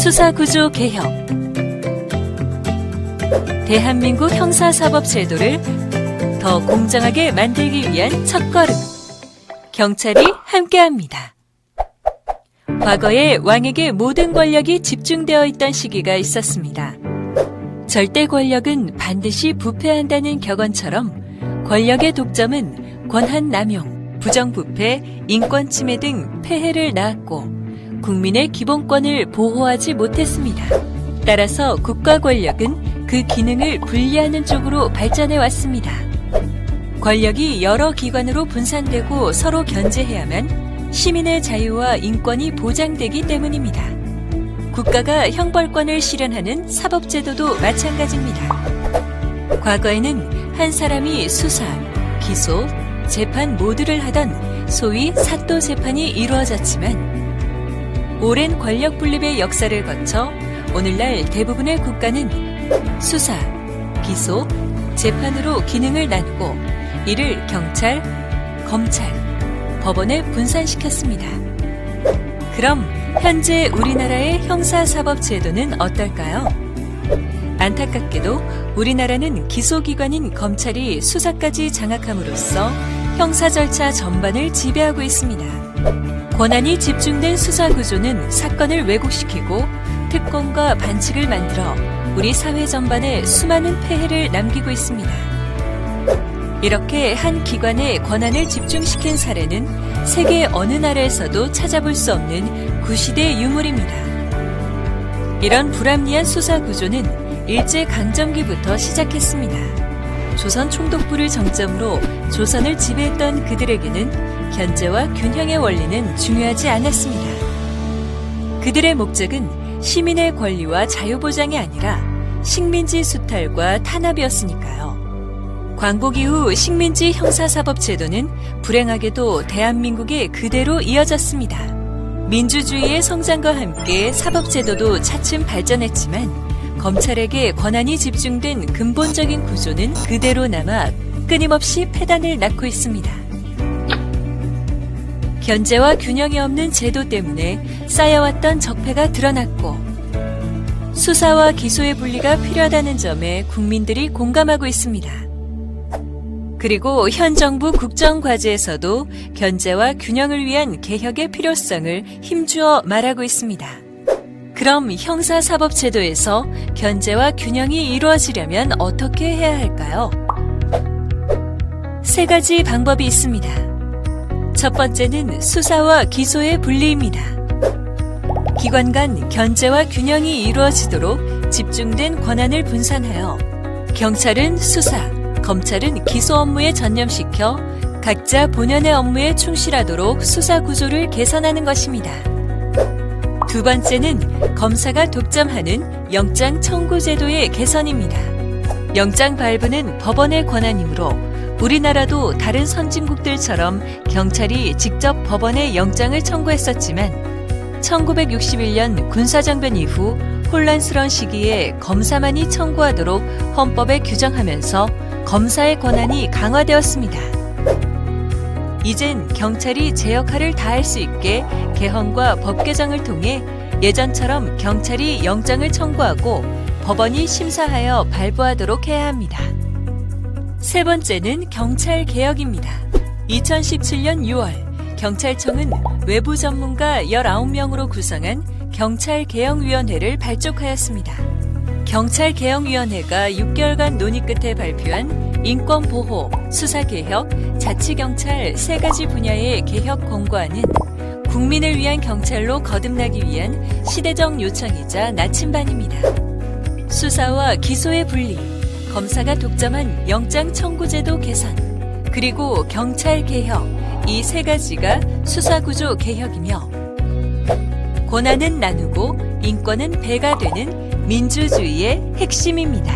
수사구조 개혁. 대한민국 형사사법제도를 더 공정하게 만들기 위한 첫걸음. 경찰이 함께합니다. 과거에 왕에게 모든 권력이 집중되어 있던 시기가 있었습니다. 절대 권력은 반드시 부패한다는 격언처럼 권력의 독점은 권한 남용, 부정부패, 인권 침해 등 폐해를 낳았고 국민의 기본권을 보호하지 못했습니다. 따라서 국가 권력은 그 기능을 분리하는 쪽으로 발전해 왔습니다. 권력이 여러 기관으로 분산되고 서로 견제해야만 시민의 자유와 인권이 보장되기 때문입니다. 국가가 형벌권을 실현하는 사법제도도 마찬가지입니다. 과거에는 한 사람이 수사, 기소, 재판 모두를 하던 소위 사또 재판이 이루어졌지만 오랜 권력 분립의 역사를 거쳐 오늘날 대부분의 국가는 수사, 기소, 재판으로 기능을 나누고 이를 경찰, 검찰, 법원에 분산시켰습니다. 그럼 현재 우리나라의 형사사법제도는 어떨까요? 안타깝게도 우리나라는 기소기관인 검찰이 수사까지 장악함으로써 형사 절차 전반을 지배하고 있습니다. 권한이 집중된 수사구조는 사건을 왜곡시키고 특권과 반칙을 만들어 우리 사회 전반에 수많은 폐해를 남기고 있습니다. 이렇게 한 기관의 권한을 집중시킨 사례는 세계 어느 나라에서도 찾아볼 수 없는 구시대 유물입니다. 이런 불합리한 수사구조는 일제강점기부터 시작했습니다. 조선 총독부를 정점으로 조선을 지배했던 그들에게는 견제와 균형의 원리는 중요하지 않았습니다. 그들의 목적은 시민의 권리와 자유보장이 아니라 식민지 수탈과 탄압이었으니까요. 광복 이후 식민지 형사사법제도는 불행하게도 대한민국에 그대로 이어졌습니다. 민주주의의 성장과 함께 사법제도도 차츰 발전했지만 검찰에게 권한이 집중된 근본적인 구조는 그대로 남아 끊임없이 폐단을 낳고 있습니다. 견제와 균형이 없는 제도 때문에 쌓여왔던 적폐가 드러났고 수사와 기소의 분리가 필요하다는 점에 국민들이 공감하고 있습니다. 그리고 현 정부 국정과제에서도 견제와 균형을 위한 개혁의 필요성을 힘주어 말하고 있습니다. 그럼 형사사법제도에서 견제와 균형이 이루어지려면 어떻게 해야 할까요? 세 가지 방법이 있습니다. 첫 번째는 수사와 기소의 분리입니다. 기관 간 견제와 균형이 이루어지도록 집중된 권한을 분산하여 경찰은 수사, 검찰은 기소 업무에 전념시켜 각자 본연의 업무에 충실하도록 수사 구조를 개선하는 것입니다. 두 번째는 검사가 독점하는 영장 청구 제도의 개선입니다. 영장 발부는 법원의 권한이므로 우리나라도 다른 선진국들처럼 경찰이 직접 법원에 영장을 청구했었지만 1961년 군사정변 이후 혼란스러운 시기에 검사만이 청구하도록 헌법에 규정하면서 검사의 권한이 강화되었습니다. 이젠 경찰이 제 역할을 다할 수 있게 개헌과 법 개정을 통해 예전처럼 경찰이 영장을 청구하고 법원이 심사하여 발부하도록 해야 합니다. 세 번째는 경찰 개혁입니다. 2017년 6월 경찰청은 외부 전문가 19명으로 구성한 경찰개혁위원회를 발족하였습니다. 경찰개혁위원회가 6개월간 논의 끝에 발표한 인권보호, 수사개혁, 자치경찰 세 가지 분야의 개혁 권고안은 국민을 위한 경찰로 거듭나기 위한 시대적 요청이자 나침반입니다. 수사와 기소의 분리, 검사가 독점한 영장 청구제도 개선, 그리고 경찰 개혁, 이 세 가지가 수사구조 개혁이며 권한은 나누고 인권은 배가 되는 민주주의의 핵심입니다.